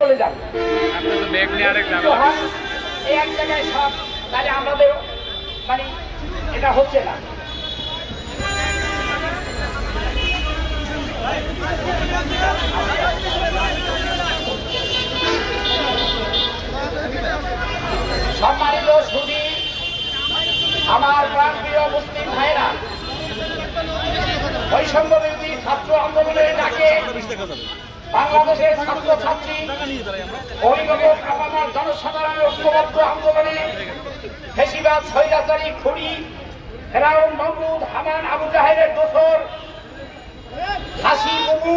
চলে যান এক জায়গায় সব, তাহলে আমাদের মানে এটা হচ্ছে না। সম্মানিত সুধী, আমার প্রাণপ্রিয় মুসলিম ভাইরা, বৈষম্য বিরোধী ছাত্র আন্দোলনের ডাকে বাংলাদেশের ছাত্রছাত্রী, অভিভাবক, আপামর জনসাধারণের ঐক্যবদ্ধ আন্দোলনে ফ্যাসিবাদ, স্বৈরাচারী খুনি ফেরাউন, নমরুদ, হামান, আবু জাহেলের দোসর হাসি বুবু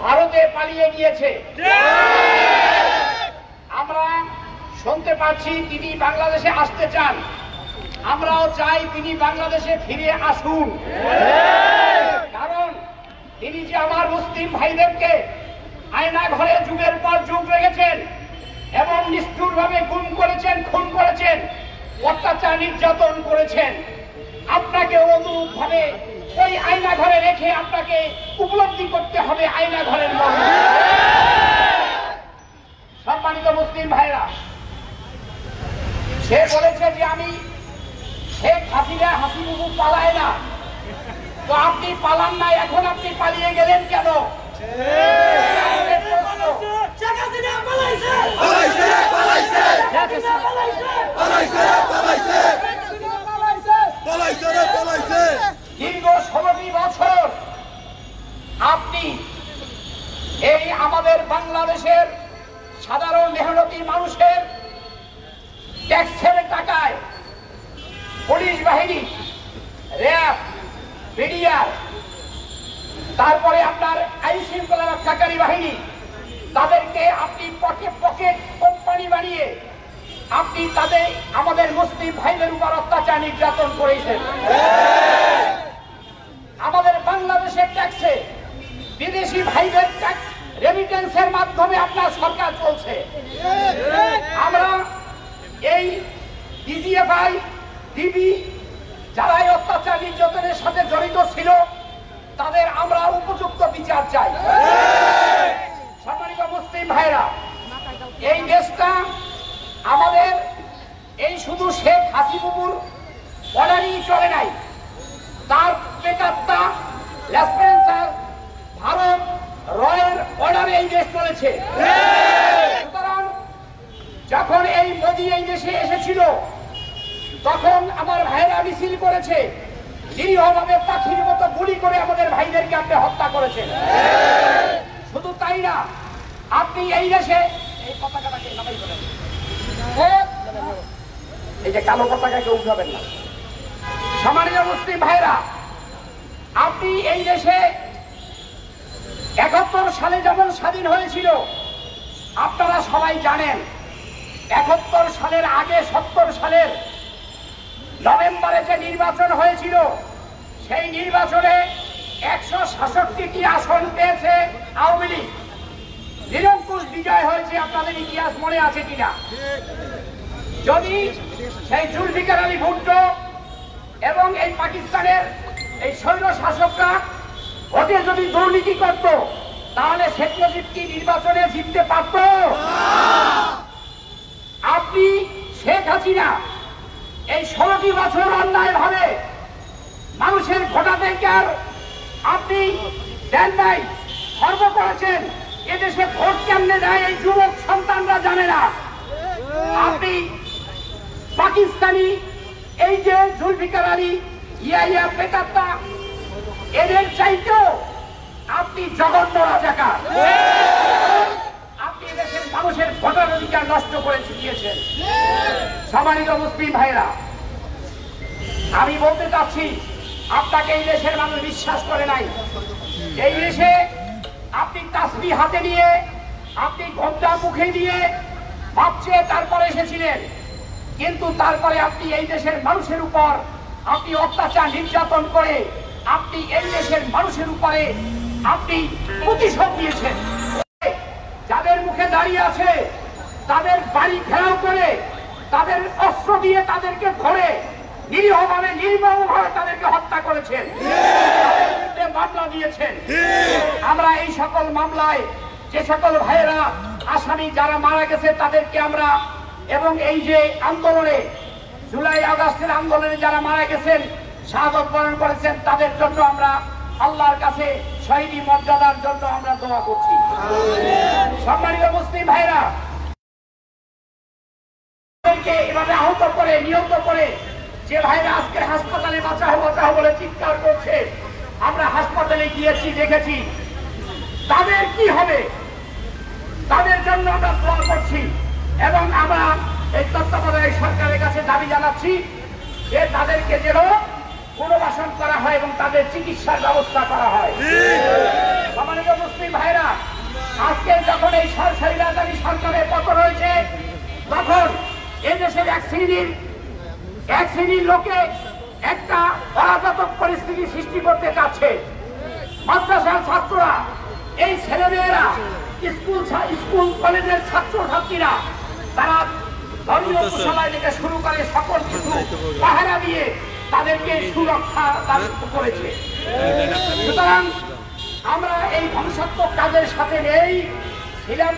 ভারতে পালিয়ে গিয়েছে। আমরা শুনতে পাচ্ছি তিনি বাংলাদেশে আসতে চান। আমরাও চাই তিনি বাংলাদেশে ফিরে আসুন, কারণ তিনি যে আমার মুসলিম ভাইদেরকে আয়না ঘরে যুগের পর যুগ রেখেছেন এবং নিষ্ঠুরভাবে গুম করেছেন, খুন করেছেন, অত্যাচার নির্যাতন করেছেন, আপনাকে অনুরূপভাবে ওই আয়না ঘরে রেখে আপনাকে উপলব্ধি করতে হবে আয়না ঘরের মর্ম। সম্মানিত মুসলিম ভাইরা, সে বলেছে যে আমি শেখ হাসিনা, হাসিবুবু পালায় না, তো আপনি পালান না, এখন আপনি পালিয়ে গেলেন কেন? দীর্ঘ 16টি বছর আপনি এই আমাদের বাংলাদেশের সাধারণ মেহনতি মানুষের ট্যাক্সের টাকায় পুলিশ বাহিনী, র্যাব, বিডিআর, তারপরে আপনার আইন শৃঙ্খলা রক্ষাকারী বাহিনী, তাদেরকে আপনি পকেট কোম্পানি বানিয়ে আপনি তাদের আমাদের মুসলিম ভাইদের উপর অত্যাচার নির্যাতন করেছেন। আমাদের বাংলাদেশের ট্যাক্সে বিদেশি ভাইদের ট্যাক্স রেমিটেন্সের মাধ্যমে আপনার সরকার চলছে। আমরা এই ডিজিএফআই, ডিবি যারা এই অত্যাচার নির্যাতনের সাথে জড়িত ছিল তাদের আমরা উপযুক্ত বিচার চাই। সম্মানিত মুসলিম ভাইরা, এই দেশটা আমাদের এই শুধু শেখ হাসিবুবুর অর্ডারই চলে নাই, তার প্রেতাত্মা লেসপেন্সার ভারত রয়ের অর্ডারে এই দেশ চলেছে। সুতরাং যখন এই মোদী এই দেশে এসেছিল তখন আমার ভাইরা মিছিল করেছে, নিরীহভাবে পাখির মতো গুলি করে আমাদের ভাইদেরকে আপনি হত্যা করেছেন। শুধু তাই না, আপনি এই দেশে এই পতাকাটাকে নামাই দেবেন, এই যে কালো পতাকাকে উঠাবেন না। সম্মানিত মুসলিম ভাইরা, আপনি এই দেশে 71 সালে যেমন স্বাধীন হয়েছিল আপনারা সবাই জানেন, 71 সালের আগে 70 সালের নভেম্বরে যে নির্বাচন হয়েছিল সেই নির্বাচনে 166টি আসন পেয়েছে আওয়ামী লীগ, নিরঙ্কুশ বিজয় হয়েছে। আপনাদের ইতিহাস মনে আছে কিনা? যদি সেই জুলফিকার আলী ভুট্টো এবং এই পাকিস্তানের এই স্বৈর শাসকরা ভোটে যদি দুর্নীতি করত তাহলে শেখ মুজিব কি নির্বাচনে জিততে পারত? আপনি শেখ হাসিনা এই 16টি বছর অন্যায় ভাবে মানুষের ভোটাধিকার আপনি দেন নাই, খর্ব করেছেন। এদেশে ভোট কেমনে দেয় এই যুবক সন্তানরা জানে না। আপনি পাকিস্তানি এই যে জুলফিকার আলী, ইয়াহিয়া প্রেতাত্মা, এদের চাইতেও আপনি জঘন্য রাজাকার। আপনি এদেশের মানুষের ভোটার অধিকার নষ্ট করে দিয়েছেন। সম্মানিত মুসলিম ভাইরা, আমি বলতে চাচ্ছি আপনাকে এই দেশের মানুষ বিশ্বাস করে নাই। এই দেশে আপনি তাসবিহ হাতে নিয়ে, আপনি ঘোমটা মুখে দিয়ে ভাবছে তারপরে এসেছিলেন, কিন্তু তারপরে আপনি এই দেশের মানুষের উপর আপনি অত্যাচার নির্যাতন করে আপনি এই দেশের মানুষের উপরে আপনি প্রতিশোধ নিয়েছেন। যাদের মুখে দাঁড়িয়ে আছে তাদের বাড়ি ঘেরাও করে, তাদের অস্ত্র দিয়ে তাদেরকে ধরে নিরীহভাবে, নির্মমভাবে তাদেরকে হত্যা করেছেন, মামলা দিয়েছেন। আমরা এই সকল মামলায় যে সকল ভাইয়েরা আমি যারা মারা গেছে তাদেরকে আমরা, এবং এই যে আন্দোলনে জুলাই আগস্টের আন্দোলনে যারা মারা গেছেন, শাহাদত বরণ করেছেন, তাদের জন্য আমরা আল্লাহর কাছে শহীদি মর্যাদার জন্য আমরা দোয়া করছি। সম্মানিত মুসলিম ভাইরা, এভাবে আহত করে নিহত করে যে ভাইরা আজকে হাসপাতালে বাঁচাও বাঁচাও বলে চিৎকার করছে, আমরা হাসপাতালে গিয়েছি, দেখেছি তাদের কি হবে, তাদের জন্য আমরা দোয়া করছি। এবং আমরা এই তত্ত্বাবধায়ক সরকারের কাছে দাবি জানাচ্ছি যে তাদেরকে যেন পুনর্বাসন করা হয় এবং তাদের চিকিৎসার ব্যবস্থা করা হয়। সম্মানিত মুসলিম ভাইরা, আজকে যখন এই স্বৈরাচারী সরকারের পতন হয়েছে, তখন এদেশের এক শ্রেণীর লোকে একটা অরাজক পরিস্থিতি সৃষ্টি করতে চাচ্ছে। মাদ্রাসার ছাত্ররা, এই ছেলেমেয়েরা, স্কুল কলেজের ছাত্রছাত্রীরা, তারা ধর্মীয় সভায় থেকে শুরু করে সকল কিছু পাহারা দিয়ে তাদেরকে সুরক্ষা দান করেছে। সুতরাং আমরা এই ধ্বংসাত্মক কাজের সাথে নেই ছিলাম।